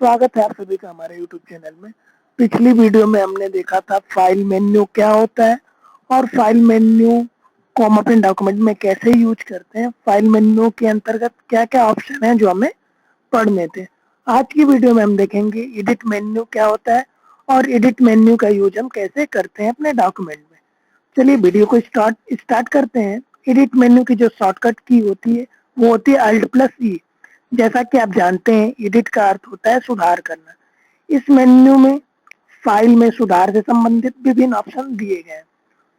स्वागत है आप सभी का हमारे YouTube चैनल में। पिछली वीडियो में हमने देखा था फाइल मेन्यू क्या होता है और फाइल मेन्यू को हम अपने डॉक्यूमेंट में कैसे यूज करते हैं। फाइल मेन्यू के अंतर्गत क्या क्या ऑप्शन है जो हमें पढ़ने थे। आज की वीडियो में हम देखेंगे एडिट मेन्यू क्या होता है और एडिट मेन्यू का यूज हम कैसे करते हैं अपने डॉक्यूमेंट में। चलिए वीडियो को स्टार्ट करते हैं। एडिट मेन्यू की जो शॉर्टकट की होती है वो होती है Alt+E। जैसा कि आप जानते हैं एडिट का अर्थ होता है सुधार करना। इस मेन्यू में फाइल में सुधार से संबंधित विभिन्न ऑप्शन दिए गए हैं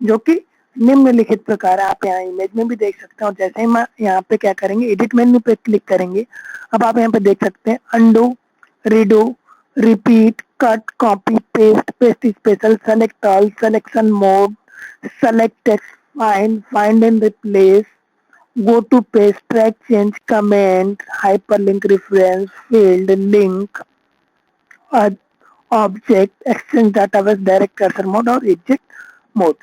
जो कि निम्नलिखित प्रकार है। आप यहाँ इमेज में भी देख सकते हैं। और जैसे ही हम यहाँ पे क्या करेंगे, एडिट मेन्यू पे क्लिक करेंगे। अब आप यहाँ पे देख सकते हैं undo, redo, repeat, cut, copy, paste, paste special, select all, selection mode, select text, find and replace, go to page, track change, comment, hyperlink, reference, field, link, object, exchange database, direct cursor mode और exit mode.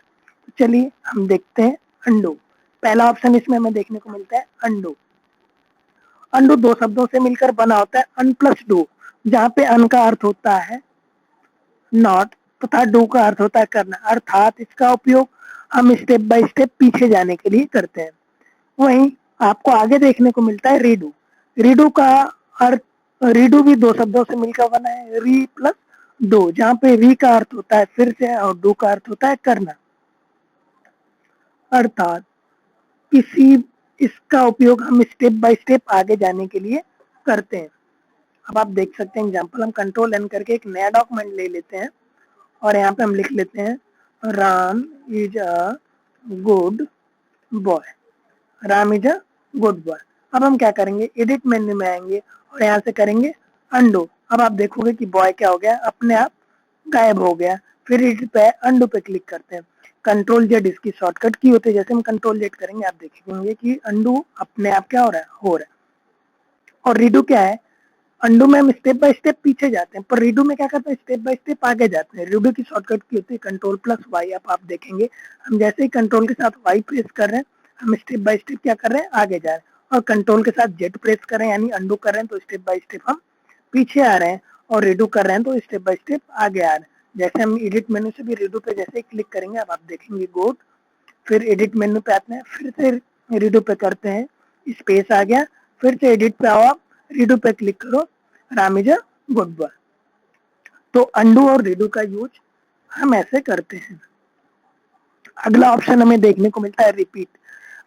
चलिए हम देखते हैं undo. पहला option इसमें हमें देखने को मिलता है अंडू। अंडू दो शब्दों से मिलकर बना होता है अन प्लस डू, जहाँ पे अन का अर्थ होता है नॉट तथा डू का अर्थ होता है करना। अर्थात इसका उपयोग हम स्टेप बाय स्टेप पीछे जाने के लिए करते हैं। वहीं आपको आगे देखने को मिलता है रीडू। रीडू का अर्थ, रीडू भी दो शब्दों से मिलकर बना है, री प्लस डू, जहाँ पे री का अर्थ होता है फिर से और डू का अर्थ होता है करना। अर्थात किसी इसका उपयोग हम स्टेप बाय स्टेप आगे जाने के लिए करते हैं। अब आप देख सकते हैं एग्जाम्पल, हम कंट्रोल एन करके एक नया डॉक्यूमेंट ले लेते हैं और यहाँ पे हम लिख लेते हैं Ram is a good boy. Ram is a good boy. अब हम क्या करेंगे, एडिट मेन्यू में आएंगे और यहाँ से करेंगे अंडू। अब आप देखोगे कि बॉय क्या हो गया, अपने आप गायब हो गया। फिर एडिट पे अंडू पे क्लिक करते हैं। कंट्रोल जेड इसकी शॉर्टकट की होती है। जैसे हम कंट्रोल जेड करेंगे आप देखेंगे कि अंडू अपने आप क्या हो रहा है। और रीडू क्या है, अंडू में हम स्टेप बाय स्टेप पीछे जाते हैं, पर रीडू में क्या करते हैं, स्टेप बाय स्टेप आगे जाते हैं। रीडू की शॉर्टकट की होती है कंट्रोल+Y। अब आप देखेंगे हम जैसे ही कंट्रोल के साथ Y प्रेस कर रहे हैं, हम स्टेप बाय स्टेप क्या कर रहे हैं, आगे जा रहे हैं। और कंट्रोल के साथ Z प्रेस कर रहे हैं यानी अंडू कर रहे हैं, तो स्टेप बाय स्टेप हम पीछे आ रहे हैं। और रीडू कर रहे हैं तो स्टेप बाय स्टेप आगे आ रहे हैं। जैसे हम एडिट मेन्यू से भी रीडू पे जैसे ही क्लिक करेंगे, अब आप देखेंगे गुड, फिर एडिट मेन्यू पे आते हैं, फिर से रीडू पे करते हैं, स्पेस आ गया, फिर से एडिट पे आओ, आप रीडू पे क्लिक करो, Ram is a good boy. तो अंडू और रीडू का यूज हम ऐसे करते हैं। अगला ऑप्शन हमें देखने को मिलता है रिपीट।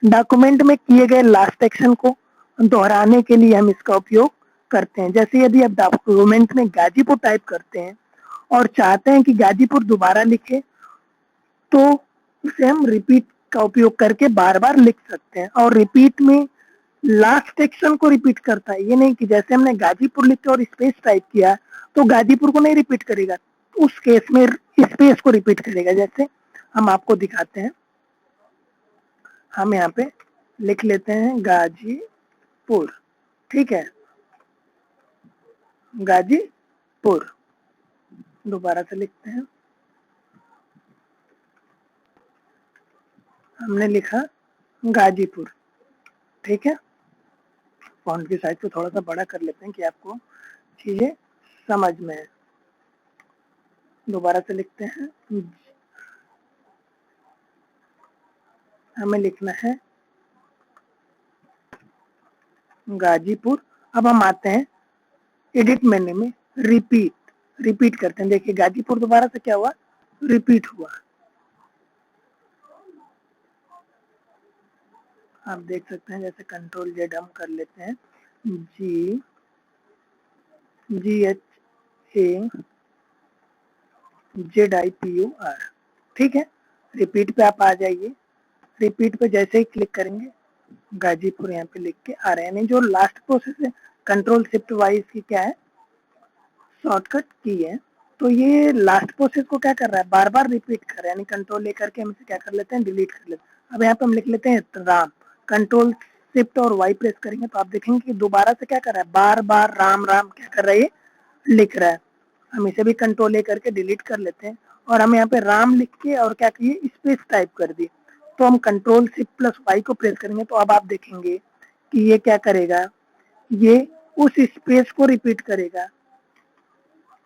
डॉक्यूमेंट में किए गए लास्ट एक्शन को दोहराने के लिए हम इसका उपयोग करते हैं। जैसे यदि आप डॉक्यूमेंट में गाजीपुर टाइप करते हैं और चाहते हैं कि गाजीपुर दोबारा लिखे, तो उसे हम रिपीट का उपयोग करके बार बार लिख सकते हैं। और रिपीट में लास्ट एक्शन को रिपीट करता है, ये नहीं कि जैसे हमने गाजीपुर लिखा और स्पेस टाइप किया तो गाजीपुर को नहीं रिपीट करेगा, उस केस में स्पेस को रिपीट करेगा। जैसे हम आपको दिखाते हैं, हम यहाँ पे लिख लेते हैं गाजीपुर, ठीक है, गाजीपुर। दोबारा से लिखते हैं, हमने लिखा गाजीपुर, ठीक है। फॉन्ट की साइज को थोड़ा सा बड़ा कर लेते हैं कि आपको चीजें समझ में है। दोबारा से लिखते हैं, हमें लिखना है गाजीपुर। अब हम आते हैं एडिट मेन्यू में, रिपीट करते हैं। देखिए गाजीपुर दोबारा से क्या हुआ, रिपीट हुआ। आप देख सकते हैं, जैसे कंट्रोल जेड हम कर लेते हैं, GHAZIPUR, ठीक है। रिपीट पे आप आ जाइए। रिपीट पे जैसे ही क्लिक करेंगे गाजीपुर यहाँ पे लिख के आ रहे हैं। नहीं, जो लास्ट प्रोसेस है कंट्रोल+Shift+Y इसकी क्या है, शॉर्टकट की है। तो ये लास्ट प्रोसेस को क्या कर रहा है, बार बार रिपीट कर रहा है। यानी कंट्रोल लेकर के हम इसे क्या कर लेते हैं, डिलीट कर लेते हैं। अब यहाँ पे हम लिख लेते हैं राम। कंट्रोल+Shift+Y प्रेस करेंगे तो आप देखेंगे कि दोबारा से क्या कर रहा है, बार बार राम राम क्या कर रहा है, लिख रहा है। हम इसे भी कंट्रोल ले करके डिलीट कर लेते हैं और हम यहाँ पे राम लिख के और क्या किए, स्पेस टाइप कर दिए। तो हम कंट्रोल+Shift+Y को प्रेस करेंगे तो अब आप देखेंगे कि ये क्या करेगा, ये उस स्पेस को रिपीट करेगा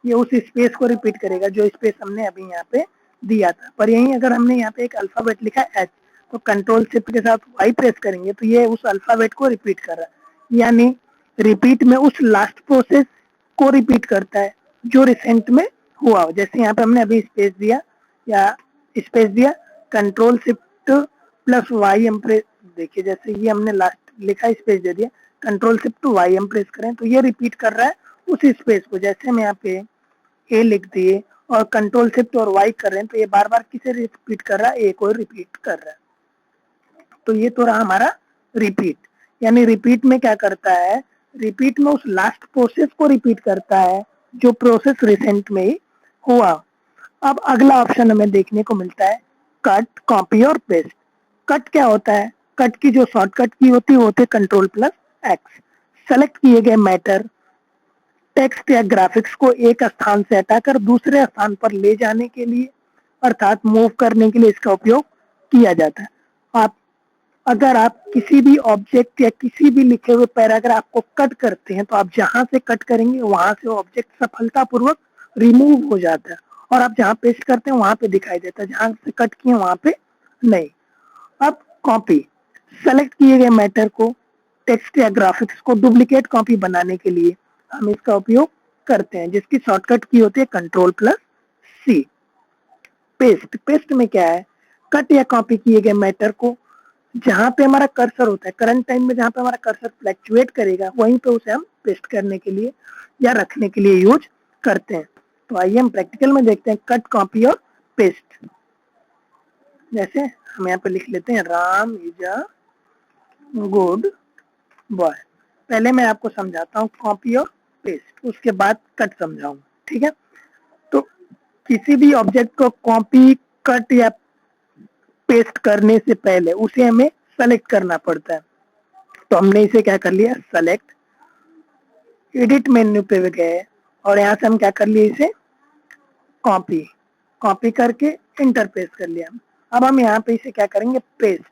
ये उस स्पेस को रिपीट करेगा जो स्पेस हमने अभी यहाँ पे दिया था। पर यहीं अगर हमने यहाँ पे एक अल्फाबेट लिखा है एच, तो कंट्रोल शिफ्ट के साथ वाई प्रेस करेंगे तो ये उस अल्फाबेट को रिपीट कर रहा है, यानी रिपीट में उस लास्ट प्रोसेस को रिपीट करता है जो रिसेंट में हुआ हो। जैसे यहाँ पे हमने अभी स्पेस दिया या स्पेस दिया, कंट्रोल शिफ्ट प्लस वाई हम प्रेस, देखिए जैसे ये हमने लास्ट लिखा स्पेस दे दिया, कंट्रोल शिफ्ट वाई हम प्रेस करें तो ये रिपीट कर रहा है उस स्पेस को। जैसे हम यहाँ पे ए लिख दिए और कंट्रोल शिफ्ट और वाई कर रहे हैं तो ये बार बार किसे रिपीट कर रहा है, ए को रिपीट कर रहा है। तो ये तो रहा हमारा रिपीट, यानी रिपीट में क्या करता है, रिपीट में उस लास्ट प्रोसेस को रिपीट करता है जो प्रोसेस रिसेंट में ही हुआ। अब अगला ऑप्शन हमें देखने को मिलता है कट, कॉपी और पेस्ट। कट क्या होता है, कट की जो शॉर्टकट की होती है वो होती है कंट्रोल प्लस एक्स। सेलेक्ट किए गए मैटर, टेक्स्ट या ग्राफिक्स को एक स्थान से हटाकर दूसरे स्थान पर ले जाने के लिए अर्थात मूव करने के लिए इसका उपयोग किया जाता है। आप अगर आप किसी भी ऑब्जेक्ट या किसी भी लिखे हुए पैराग्राफ को कट करते हैं तो आप जहां से कट करेंगे वहां से ऑब्जेक्ट सफलतापूर्वक रिमूव हो जाता है और आप जहां पेस्ट करते हैं वहां पे दिखाई देता है, जहां से कट किए वहां पे नहीं। अब कॉपी, सेलेक्ट किए गए मैटर को, टेक्स्ट या ग्राफिक्स को डुप्लीकेट कॉपी बनाने के लिए हम इसका उपयोग करते हैं जिसकी शॉर्टकट की होती है कंट्रोल प्लस सी। पेस्ट, पेस्ट में क्या है, कट या कॉपी किए गए मैटर को जहां पे हमारा कर्सर होता है, करंट टाइम में जहां पे हमारा कर्सर फ्लैक्चुएट करेगा वहीं पे उसे हम पेस्ट करने के लिए या रखने के लिए यूज करते हैं। तो आइए हम प्रैक्टिकल में देखते हैं कट, कॉपी और पेस्ट। जैसे हम यहाँ पे लिख लेते हैं Ram is a good boy. पहले मैं आपको समझाता हूँ कॉपी और पेस्ट, उसके बाद कट समझाऊंगा, ठीक है। तो किसी भी ऑब्जेक्ट को कॉपी, कट या पेस्ट करने से पहले उसे हमें सेलेक्ट करना पड़ता है। तो हमने इसे क्या कर लिया, सेलेक्ट, एडिट मेन्यू पे गए और यहाँ से हम क्या कर लिए, इसे कॉपी, कॉपी करके इंटर पेस्ट कर लिया। अब हम यहाँ पे इसे क्या करेंगे, पेस्ट,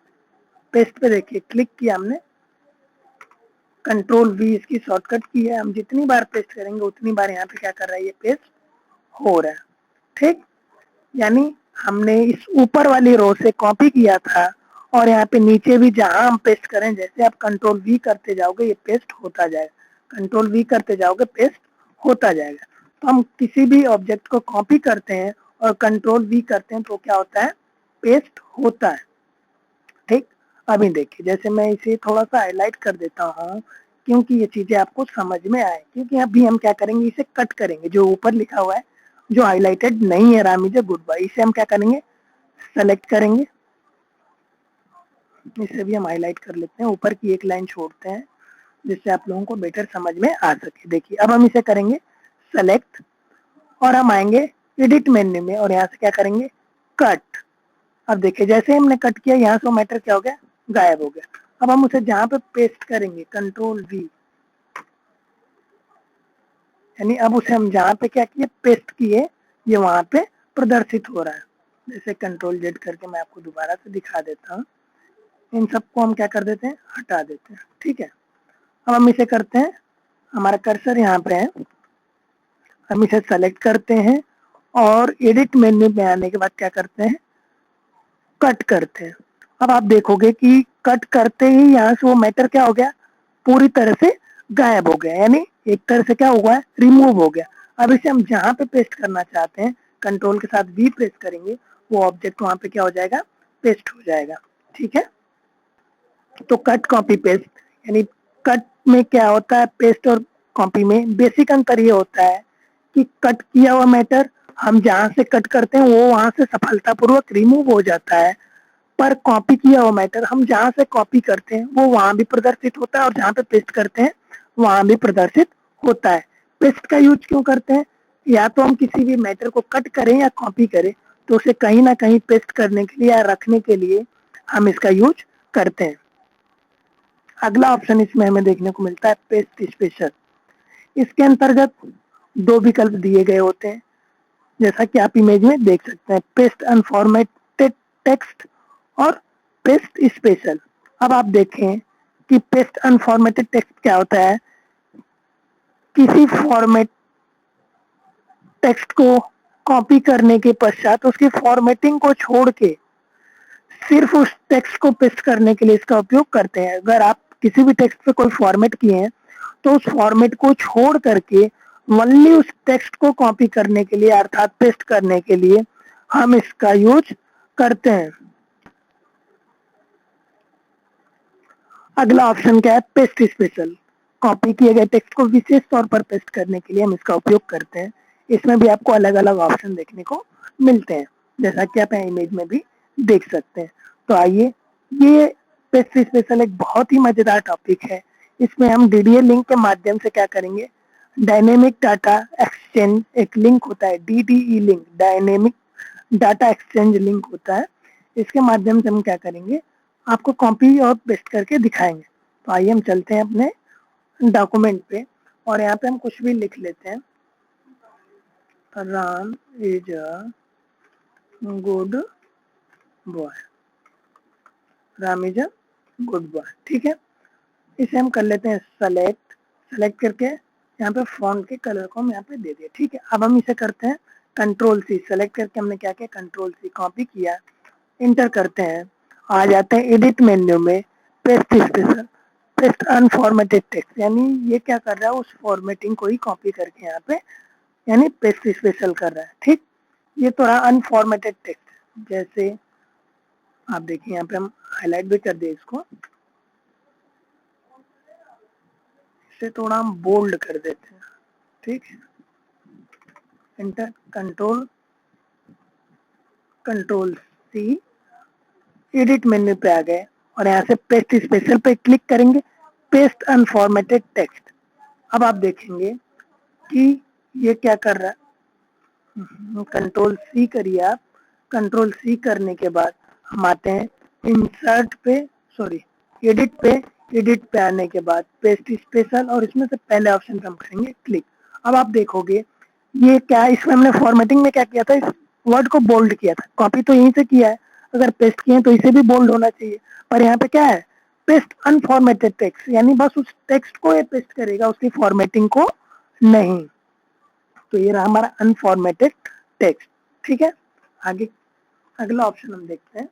पेस्ट पे देखिए क्लिक किया हमने, कंट्रोल वी इसकी शॉर्टकट की है। हम जितनी बार पेस्ट करेंगे उतनी बार यहाँ पे क्या कर रहा है, ये पेस्ट हो रहा है, ठीक। यानी हमने इस ऊपर वाली रो से कॉपी किया था और यहाँ पे नीचे भी जहां हम पेस्ट करें, जैसे आप कंट्रोल वी करते जाओगे ये पेस्ट होता जाएगा, कंट्रोल वी करते जाओगे पेस्ट होता जाएगा। तो हम किसी भी ऑब्जेक्ट को कॉपी करते हैं और कंट्रोल वी करते हैं तो क्या होता है, पेस्ट होता है, ठीक। अभी देखिए जैसे मैं इसे थोड़ा सा हाईलाइट कर देता हूँ क्योंकि ये चीजें आपको समझ में आए, क्योंकि अभी हम क्या करेंगे, इसे कट करेंगे, जो ऊपर लिखा हुआ है जो हाईलाइटेड नहीं है Ram is a good boy, इसे हम क्या करेंगे, सेलेक्ट करेंगे, इसे भी हम हाईलाइट कर लेते हैं, ऊपर की एक लाइन छोड़ते हैं जिससे आप लोगों को बेटर समझ में आ सके। देखिए अब हम इसे करेंगे सेलेक्ट और हम आएंगे एडिट मेन्यू में और यहाँ से क्या करेंगे, कट। अब देखिए जैसे ही हमने कट किया यहाँ से वो मैटर क्या हो गया, गायब हो गया। अब हम उसे जहां पे पेस्ट करेंगे कंट्रोल वी, यानी अब उसे हम जहां पे क्या किए, पेस्ट किए, ये वहां पे प्रदर्शित हो रहा है। जैसे कंट्रोल जेड करके मैं आपको दोबारा से दिखा देता हूँ, इन सबको हम क्या कर देते हैं, हटा देते हैं, ठीक है। अब हम इसे करते हैं, हमारा कर्सर यहाँ पे है, हम इसे सेलेक्ट करते हैं और एडिट मेन्यू में आने के बाद क्या करते हैं, कट करते हैं। अब आप देखोगे कि कट करते ही यहाँ से वो मैटर क्या हो गया, पूरी तरह से गायब हो गया, यानी एक तरह से क्या हुआ है, रिमूव हो गया। अब इसे हम जहां पे पेस्ट करना चाहते हैं कंट्रोल के साथ वी प्रेस करेंगे, वो ऑब्जेक्ट वहां पे क्या हो जाएगा, पेस्ट हो जाएगा, ठीक है। तो कट, कॉपी, पेस्ट, यानी कट में क्या होता है, पेस्ट और कॉपी में बेसिक अंतर ये होता है कि कट किया हुआ मैटर हम जहां से कट करते हैं वो वहां से सफलतापूर्वक रिमूव हो जाता है, पर कॉपी किया हुआ मैटर हम जहां से कॉपी करते हैं वो वहां भी प्रदर्शित होता है और जहां पे पेस्ट करते हैं वहां भी प्रदर्शित होता है। पेस्ट का यूज क्यों करते हैं, या तो हम किसी भी मैटर को कट करें या कॉपी करें तो उसे कहीं ना कहीं पेस्ट करने के लिए या रखने के लिए हम इसका यूज करते हैं। अगला ऑप्शन इसमें हमें देखने को मिलता है पेस्ट स्पेशल। इसके अंतर्गत दो विकल्प दिए गए होते हैं, जैसा कि आप इमेज में देख सकते हैं, पेस्ट अनफॉर्मेटेड टेक्स्ट और पेस्ट स्पेशल। अब आप देखें कि पेस्ट अनफॉर्मेटेड टेक्स्ट क्या होता है, किसी फॉर्मेट टेक्स्ट को कॉपी करने के पश्चात उसकी फॉर्मेटिंग को छोड़ के सिर्फ उस टेक्स्ट को पेस्ट करने के लिए इसका उपयोग करते हैं। अगर आप किसी भी टेक्स्ट पे कोई फॉर्मेट किए हैं तो उस फॉर्मेट को छोड़ करके ओनली उस टेक्स्ट को कॉपी करने के लिए अर्थात पेस्ट करने के लिए हम इसका यूज करते हैं। अगला ऑप्शन क्या है, पेस्ट स्पेशल। कॉपी किए गए टेक्स्ट को विशेष तौर पर पेस्ट करने के लिए हम इसका उपयोग करते हैं। इसमें भी आपको अलग अलग ऑप्शन देखने को मिलते हैं, जैसा कि आप इमेज में भी देख सकते हैं। तो आइए, ये पेस्ट स्पेशल एक बहुत ही मजेदार टॉपिक है। इसमें हम डीडीए लिंक के माध्यम से क्या करेंगे, डायनेमिक डाटा एक्सचेंज एक लिंक होता है, DDE link, dynamic data exchange link होता है। इसके माध्यम से हम क्या करेंगे, आपको कॉपी और पेस्ट करके दिखाएंगे। तो आइए हम चलते हैं अपने डॉक्यूमेंट पे और यहाँ पे हम कुछ भी लिख लेते हैं। Ram is a good boy, Ram is a good boy, ठीक है। इसे हम कर लेते हैं सेलेक्ट करके यहाँ पे फॉन्ट के कलर को हम यहाँ पे दे दिए, ठीक है। अब हम इसे करते हैं कंट्रोल सी, सेलेक्ट करके हमने क्या किया, कंट्रोल सी कॉपी किया, इंटर करते हैं, आ जाते हैं एडिट मेन्यू में, paste special, paste unformatted text, यानी ये क्या कर रहा है, उस फॉर्मेटिंग को ही कॉपी करके यहाँ पे यानी पेस्ट स्पेशल कर रहा है, ठीक। ये तो रहा अनफॉर्मेटेड टेक्स्ट। जैसे आप देखिए यहाँ पे हम हाईलाइट भी कर दिए इसको, इसे थोड़ा हम बोल्ड कर देते हैं, ठीक है। Enter control C, edit menu पे आ गए और यहाँ से पेस्ट स्पेशल पे क्लिक करेंगे, पेस्ट अनफॉर्मेटेड टेक्स्ट। अब आप देखेंगे कि ये क्या कर रहा है, कंट्रोल सी करिए आप। कंट्रोल सी करने के बाद हम आते हैं इंसर्ट पे, एडिट पे आने के बाद पेस्ट स्पेशल और इसमें से पहले ऑप्शन पे हम करेंगे क्लिक। अब आप देखोगे ये क्या, इसमें हमने फॉर्मेटिंग में क्या किया था, इस वर्ड को बोल्ड किया था, कॉपी तो यहीं से किया है, अगर पेस्ट किए तो इसे भी बोल्ड होना चाहिए, पर यहाँ पे क्या है, पेस्ट अनफॉर्मेटेड टेक्स्ट, यानी बस उस टेक्स्ट को ये पेस्ट करेगा, उसकी फॉर्मेटिंग को नहीं। तो ये रहा हमारा अनफॉर्मेटेड टेक्स्ट, ठीक है। आगे अगला ऑप्शन हम देखते हैं,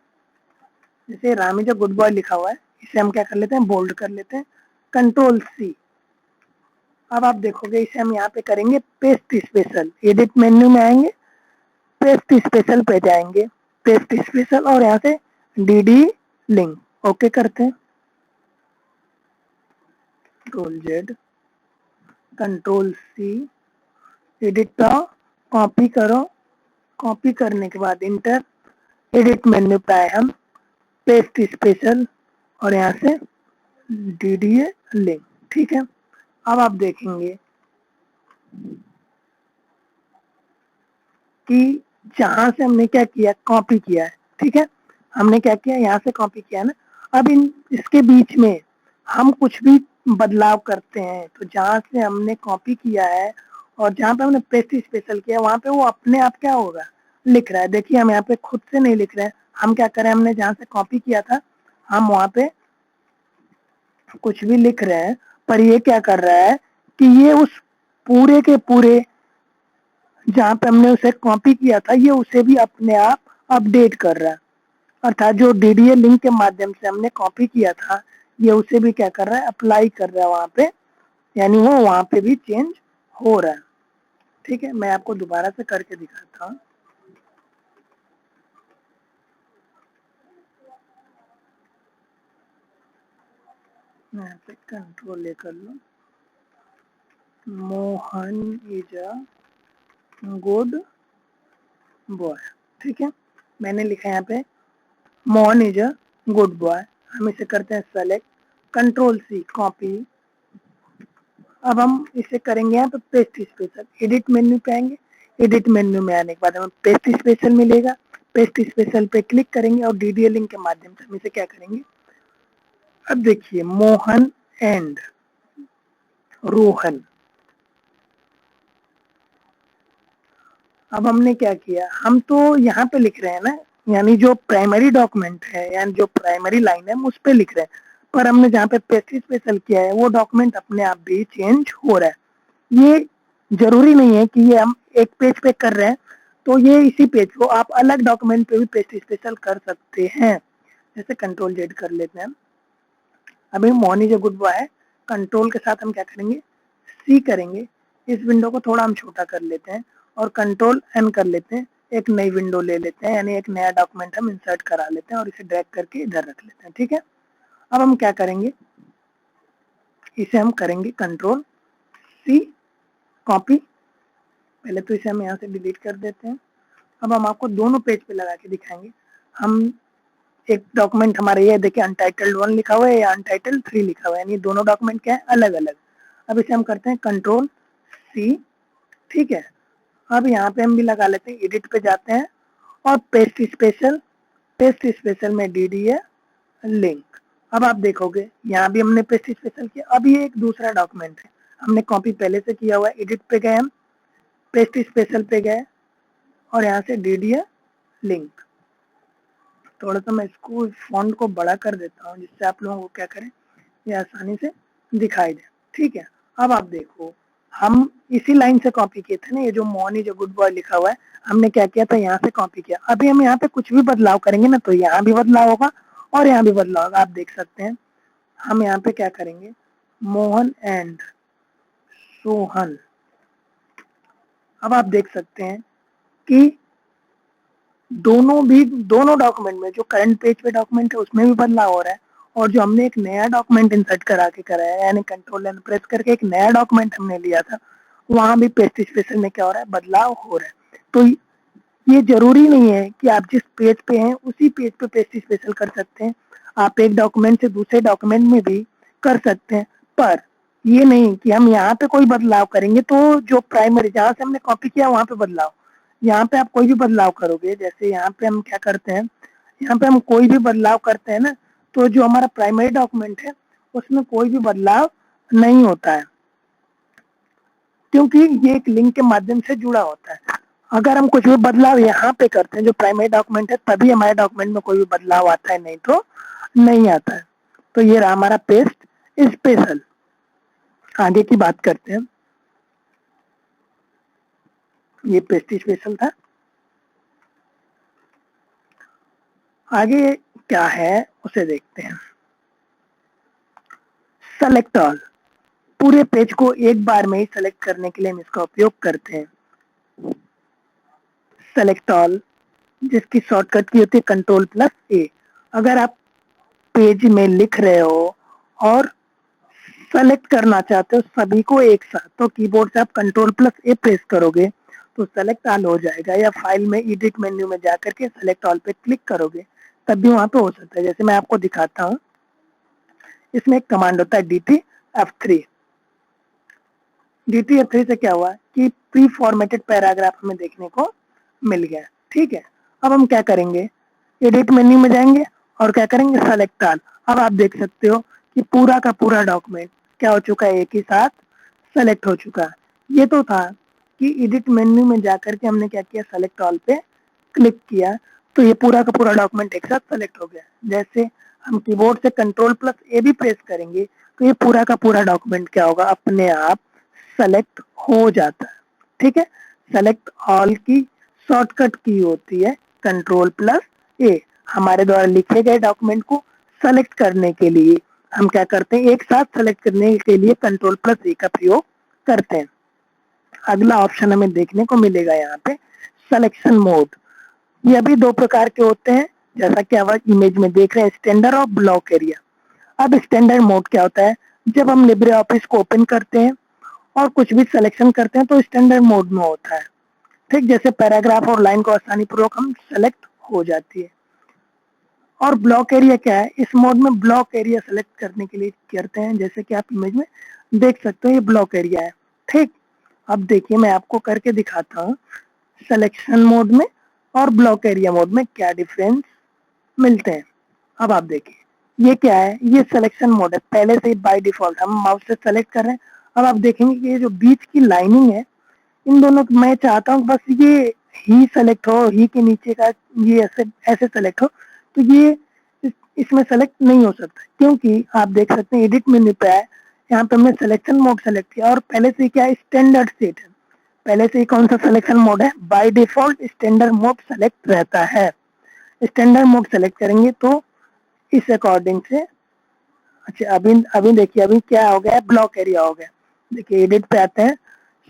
जैसे Ram is a good boy लिखा हुआ है, इसे हम क्या कर लेते हैं, बोल्ड कर लेते हैं, कंट्रोल सी। अब आप देखोगे इसे हम यहाँ पे करेंगे पेस्ट स्पेशल, एडिट मेन्यू में आएंगे, पेस्ट स्पेशल पे जाएंगे, पेस्ट स्पेशल और यहाँ से डीडी लिंक, ओके करते हैं, control Z, control C, edit पे आओ, कॉपी करो, कॉपी करने के बाद इंटर, एडिट मेन्यू पे आए हम, पेस्ट स्पेशल और यहाँ से डीडीए लिंक, ठीक है। अब आप देखेंगे कि जहां से हमने क्या किया, कॉपी किया है, ठीक है, हमने क्या किया, यहाँ से कॉपी किया ना। अब इसके बीच में हम कुछ भी बदलाव करते हैं, तो जहां से हमने कॉपी किया है और जहां पे हमने पेस्ट स्पेशल किया वहां पे वो अपने आप क्या होगा, लिख रहा है। देखिए हम यहाँ पे खुद से नहीं लिख रहे हैं, हम क्या करें, हमने जहां से कॉपी किया था हम वहां पे कुछ भी लिख रहे हैं, पर ये क्या कर रहा है कि ये उस पूरे के पूरे जहाँ पे हमने उसे कॉपी किया था ये उसे भी अपने आप अपडेट कर रहा है, अर्थात जो डीडीए लिंक के माध्यम से हमने कॉपी किया था ये उसे भी क्या कर रहा है, अप्लाई कर रहा है वहाँ पे, यानी वो वहाँ पे भी चेंज हो रहा है, ठीक है। मैं आपको दोबारा से करके दिखाता हूँ। मैं यहाँ पे कंट्रोल लेकर लूँ, Mohan is a good boy, ठीक है, मैंने लिखा यहाँ पे Mohan is a good boy. हम इसे करते हैं सेलेक्ट, कंट्रोल सी कॉपी। अब हम इसे करेंगे यहाँ पे पेस्ट स्पेशल, एडिट मेन्यू पे आएंगे, एडिट मेन्यू में आने के बाद हमें पेस्ट स्पेशल मिलेगा, पेस्ट स्पेशल पे क्लिक करेंगे और डीडीए लिंक के माध्यम से हम इसे क्या करेंगे, अब देखिए मोहन एंड रोहन। अब हमने क्या किया, हम तो यहाँ पे लिख रहे हैं ना, यानी जो प्राइमरी डॉक्यूमेंट है यानी जो प्राइमरी लाइन है हम उस पे लिख रहे हैं, पर हमने जहाँ पे पेस्ट स्पेशल किया है वो डॉक्यूमेंट अपने आप भी चेंज हो रहा है। ये जरूरी नहीं है कि ये हम एक पेज पे कर रहे हैं तो ये इसी पेज को आप अलग डॉक्यूमेंट पे भी पेस्ट स्पेशल कर सकते हैं। जैसे कंट्रोल जेड कर लेते हैं। अभी Mohan is a good boy है, कंट्रोल के साथ हम क्या करेंगे, सी करेंगे। इस विंडो को थोड़ा हम छोटा कर लेते हैं और कंट्रोल एन कर लेते हैं, एक नई विंडो ले लेते हैं, यानी एक नया डॉक्यूमेंट हम इंसर्ट करा लेते हैं और इसे ड्रैग करके इधर रख लेते हैं। ठीक है, अब हम क्या करेंगे, इसे हम करेंगे कंट्रोल सी कॉपी। पहले तो इसे हम यहाँ से डिलीट कर देते हैं। अब हम आपको दोनों पेज पे लगा के दिखाएंगे। हम एक डॉक्यूमेंट हमारे ये देखिए अनटाइटल्ड 1 लिखा हुआ है या अनटाइटल्ड 3 लिखा हुआ है, यानी दोनों डॉक्यूमेंट क्या है, अलग अलग। अब इसे हम करते हैं कंट्रोल सी। ठीक है, अब यहाँ पे हम भी लगा लेते हैं, एडिट पे जाते हैं और पेस्ट स्पेशल में डी है लिंक। अब आप देखोगे यहाँ भी हमने पेस्ट स्पेशल किया। अब ये एक दूसरा डॉक्यूमेंट है, हमने कॉपी पहले से किया हुआ है, एडिट पे गए हम, पेस्ट स्पेशल पे गए और यहाँ से डी है लिंक। थोड़ा सा मैं इसको फॉन्ट को बड़ा कर देता हूँ जिससे आप लोगों को क्या करें, ये आसानी से दिखाई दे। ठीक है, अब आप देखो हम इसी लाइन से कॉपी किए थे ना, ये जो मोनी जो गुड बॉय लिखा हुआ है, हमने क्या किया था, यहाँ से कॉपी किया। अभी हम यहाँ पे कुछ भी बदलाव करेंगे ना तो यहाँ भी बदलाव होगा और यहाँ भी बदलाव होगा। आप देख सकते हैं, हम यहाँ पे क्या करेंगे, मोहन एंड सोहन। अब आप देख सकते हैं कि दोनों डॉक्यूमेंट में जो करंट पेज पे डॉक्यूमेंट है उसमें भी बदलाव हो रहा है और जो हमने एक नया डॉक्यूमेंट इंसर्ट करा के कराया है, यानी कंट्रोल एन प्रेस करके एक नया डॉक्यूमेंट हमने लिया था, वहां भी पेस्ट स्पेशल में क्या हो रहा है, बदलाव हो रहा है। तो ये जरूरी नहीं है कि आप जिस पेज पे हैं उसी पेज पे पेस्ट स्पेशल कर सकते हैं, आप एक डॉक्यूमेंट से दूसरे डॉक्यूमेंट में भी कर सकते हैं। पर ये नहीं कि हम यहाँ पे कोई बदलाव करेंगे तो जो प्राइमरी जहाँ से हमने कॉपी किया वहां पे बदलाव, यहाँ पे आप कोई भी बदलाव करोगे, जैसे यहाँ पे हम क्या करते हैं, यहाँ पे हम कोई भी बदलाव करते हैं ना तो जो हमारा प्राइमरी डॉक्यूमेंट है उसमें कोई भी बदलाव नहीं होता है, क्योंकि ये एक लिंक के माध्यम से जुड़ा होता है। अगर हम कुछ भी बदलाव यहाँ पे करते हैं जो प्राइमरी डॉक्यूमेंट है तभी हमारे डॉक्यूमेंट में कोई भी बदलाव आता है, नहीं तो नहीं आता है। तो ये रहा हमारा पेस्ट स्पेशल। आगे की बात करते हैं, ये पेस्ट स्पेशल था। आगे क्या है उसे देखते हैं। सेलेक्ट ऑल, पूरे पेज को एक बार में ही सेलेक्ट करने के लिए हम इसका उपयोग करते हैं। सेलेक्ट ऑल जिसकी शॉर्टकट की होती है कंट्रोल प्लस ए। अगर आप पेज में लिख रहे हो और सेलेक्ट करना चाहते हो सभी को एक साथ, तो कीबोर्ड से आप कंट्रोल प्लस ए प्रेस करोगे तो सेलेक्ट ऑल हो जाएगा, या फाइल में एडिट मेन्यू में जाकर के सेलेक्ट ऑल पे क्लिक करोगे तब भी वहां पे हो सकता है। जैसे मैं आपको दिखाता हूँ, इसमें एक कमांड होता है DTF3। DTF3 से क्या हुआ कि प्री फॉर्मेटेड पैराग्राफ हमें देखने को मिल गया। ठीक है, अब हम क्या करेंगे, एडिट मेन्यू में जाएंगे और क्या करेंगे, सेलेक्ट ऑल। अब आप देख सकते हो कि पूरा का पूरा डॉक्यूमेंट क्या हो चुका है, एक ही साथ सेलेक्ट हो चुका है। ये तो था कि एडिट मेन्यू में जाकर के हमने क्या किया, सेलेक्ट ऑल पे क्लिक किया तो ये पूरा का पूरा डॉक्यूमेंट एक साथ सेलेक्ट हो गया। जैसे हम कीबोर्ड से कंट्रोल प्लस ए भी प्रेस करेंगे तो ये पूरा का पूरा डॉक्यूमेंट क्या होगा, अपने आप सेलेक्ट हो जाता है। ठीक है, सेलेक्ट ऑल की शॉर्टकट की होती है कंट्रोल प्लस ए। हमारे द्वारा लिखे गए डॉक्यूमेंट को सेलेक्ट करने के लिए हम क्या करते हैं, एक साथ सेलेक्ट करने के लिए कंट्रोल प्लस ए का प्रयोग करते हैं। अगला ऑप्शन हमें देखने को मिलेगा यहाँ पे सिलेक्शन मोड। ये भी दो प्रकार के होते हैं, जैसा कि आप इमेज में देख रहे हैं, स्टैंडर्ड और ब्लॉक एरिया। अब स्टैंडर्ड मोड क्या होता है, जब हम लिब्रे ऑफिस को ओपन करते हैं और कुछ भी सिलेक्शन करते हैं तो स्टैंडर्ड मोड में होता है। ठीक, जैसे पैराग्राफ और लाइन को आसानी पूर्वक हम सेलेक्ट हो जाती है। और ब्लॉक एरिया क्या है, इस मोड में ब्लॉक एरिया सेलेक्ट करने के लिए करते हैं, जैसे कि आप इमेज में देख सकते हो ये ब्लॉक एरिया है। ठीक, अब देखिए मैं आपको करके दिखाता हूँ सिलेक्शन मोड में और ब्लॉक एरिया मोड में क्या डिफरेंस मिलते हैं। अब आप देखिए ये क्या है, ये सिलेक्शन मोड है, पहले से ही बाय डिफॉल्ट हम माउस से सेलेक्ट कर रहे हैं। अब आप देखेंगे कि ये जो बीच की लाइनिंग है इन दोनों, मैं चाहता हूँ बस ये ही सेलेक्ट हो, ही के नीचे का ये ऐसे ऐसे सेलेक्ट हो, तो ये इसमें सेलेक्ट नहीं हो सकता, क्योंकि आप देख सकते हैं एडिट मेन्यू पे है, यहाँ पे हमने सिलेक्शन मोड सेलेक्ट किया और पहले से क्या है, स्टैंडर्ड सेट है। पहले से ही कौन सा सिलेक्शन मोड है, by default standard mode select रहता है। स्टैंडर्ड मोड सेलेक्ट करेंगे तो इस अकॉर्डिंग से, अच्छा अभी देखिए अभी क्या हो गया, ब्लॉक एरिया हो गया। देखिए एडिट पे आते हैं,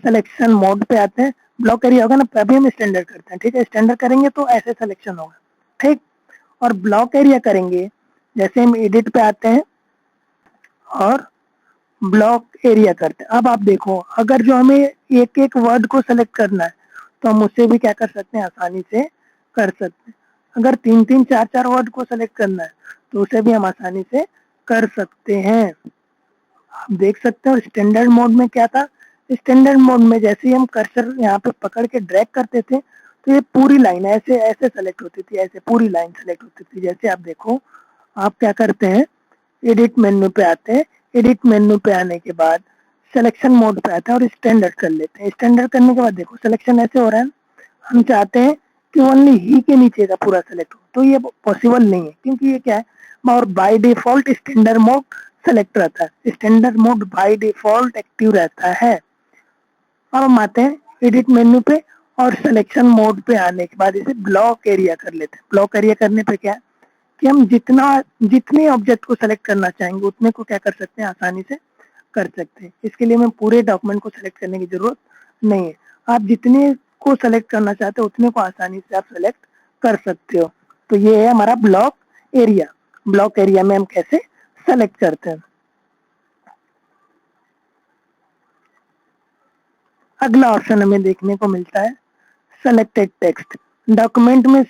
सिलेक्शन मोड पे आते हैं, ब्लॉक एरिया होगा ना, अभी हम स्टैंडर्ड करते हैं, ठीक है। स्टैंडर्ड करेंगे तो ऐसे सिलेक्शन होगा, ठीक। और ब्लॉक एरिया करेंगे, जैसे हम एडिट पे आते हैं और ब्लॉक एरिया करते हैं। अब आप देखो, अगर जो हमें एक एक वर्ड को सेलेक्ट करना है तो हम उससे भी क्या कर सकते हैं, आसानी से कर सकते हैं। अगर 3-3 4-4 वर्ड को सेलेक्ट करना है तो उसे भी हम आसानी से कर सकते हैं। आप देख सकते हो स्टैंडर्ड मोड में क्या था, स्टैंडर्ड मोड में जैसे ही हम कर्सर यहाँ पे पकड़ के ड्रैग करते थे तो ये पूरी लाइन ऐसे ऐसे सेलेक्ट होती थी, ऐसे पूरी लाइन सेलेक्ट होती थी। जैसे आप देखो, आप क्या करते हैं, एडिट मेन्यू पे आते हैं, एडिट मेन्यू पे आने के बाद सिलेक्शन मोड पे आता है और स्टैंडर्ड कर लेते हैं। स्टैंडर्ड करने के बाद देखो सिलेक्शन ऐसे हो रहा है। हम चाहते हैं कि ओनली ही के नीचे का पूरा सेलेक्ट हो, तो ये पॉसिबल नहीं है, क्योंकि ये क्या है, और by default standard mode select रहता है, standard mode by default active रहता है। अब हम आते हैं एडिट मेन्यू पे और सिलेक्शन मोड पे आने के बाद इसे ब्लॉक एरिया कर लेते हैं। ब्लॉक एरिया करने पे क्या है कि हम जितने ऑब्जेक्ट को सेलेक्ट करना चाहेंगे उतने को क्या कर सकते हैं, आसानी से कर सकते हैं। इसके लिए हमें पूरे डॉक्यूमेंट को सेलेक्ट करने की जरूरत नहीं है। आप जितने को सेलेक्ट करना चाहते हो उतने को आसानी से आप सेलेक्ट कर सकते हो। तो ये है हमारा ब्लॉक एरिया। ब्लॉक एरिया में हम कैसे सेलेक्ट करते हैं। अगला ऑप्शन हमें देखने को मिलता है सेलेक्टेड टेक्स्ट। डॉक्यूमेंट में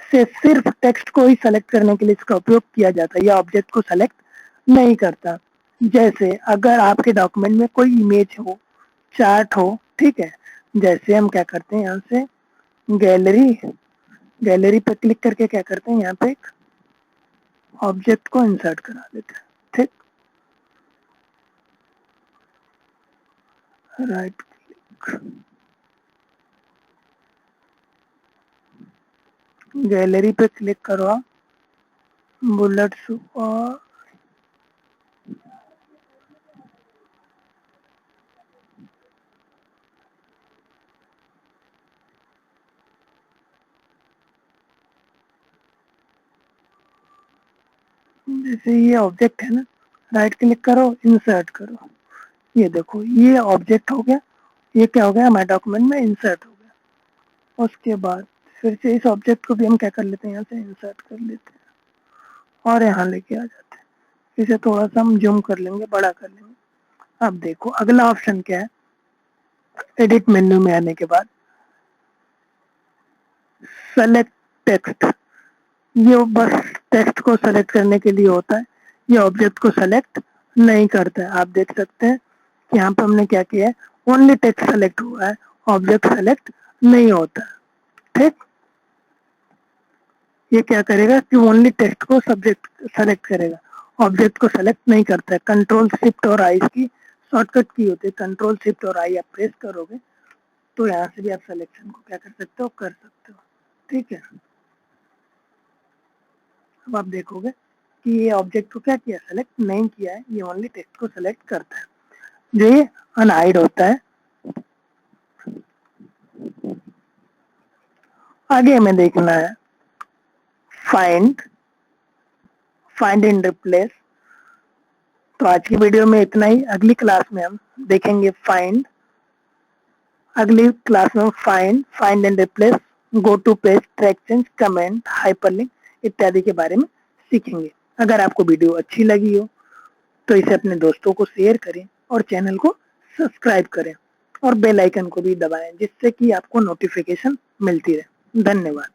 से सिर्फ टेक्स्ट को ही सेलेक्ट करने के लिए इसका उपयोग किया जाता है, या ऑब्जेक्ट को सेलेक्ट नहीं करता। जैसे अगर आपके डॉक्यूमेंट में कोई इमेज हो, चार्ट हो, ठीक है, जैसे हम क्या करते हैं, यहाँ से गैलरी पे क्लिक करके क्या करते हैं, यहाँ पे एक ऑब्जेक्ट को इंसर्ट करा देते हैं, ठीक। राइट क्लिक, गैलरी पे क्लिक करो आप, बुलेट्स और जैसे ये ऑब्जेक्ट है ना, राइट क्लिक करो, इंसर्ट करो। ये देखो ये ऑब्जेक्ट हो गया, ये क्या हो गया, हमारे डॉक्यूमेंट में इंसर्ट हो गया। उसके बाद फिर से इस ऑब्जेक्ट को भी हम क्या कर लेते हैं, यहाँ से इंसर्ट कर लेते हैं और यहाँ लेके आ जाते हैं। इसे थोड़ा सा हम जूम कर लेंगे, बड़ा कर लेंगे। अब देखो अगला ऑप्शन क्या है, एडिट मेन्यू में आने के बाद सेलेक्ट टेक्स्ट। ये बस टेक्स्ट को सेलेक्ट करने के लिए होता है, ये ऑब्जेक्ट को सेलेक्ट नहीं करता है। आप देख सकते हैं कि यहाँ पे हमने क्या किया है, ओनली टेक्स्ट सेलेक्ट हुआ है, ऑब्जेक्ट सेलेक्ट नहीं होता, ठीक। ये क्या करेगा कि ओनली टेक्स्ट को सब्जेक्ट सेलेक्ट करेगा, ऑब्जेक्ट को सेलेक्ट नहीं करता है। कंट्रोल शिफ्ट और आई की शॉर्टकट की होती है, कंट्रोल शिफ्ट और आई आप प्रेस करोगे तो यहाँ से भी आप सिलेक्शन को क्या कर सकते हो, कर सकते हो, ठीक है। अब आप देखोगे कि ये ऑब्जेक्ट को क्या किया, सेलेक्ट नहीं किया है, ये ओनली टेक्स्ट को सेलेक्ट करता है, जो ये अनहाइड होता है। आगे हमें देखना है फाइंड एंड रिप्लेस। तो आज की वीडियो में इतना ही। अगली क्लास में हम देखेंगे अगली क्लास में find and replace, go to page, track change, comment, hyperlink इत्यादि के बारे में सीखेंगे। अगर आपको वीडियो अच्छी लगी हो तो इसे अपने दोस्तों को शेयर करें और चैनल को सब्सक्राइब करें और बेल आइकन को भी दबाएं, जिससे कि आपको नोटिफिकेशन मिलती रहे। धन्यवाद।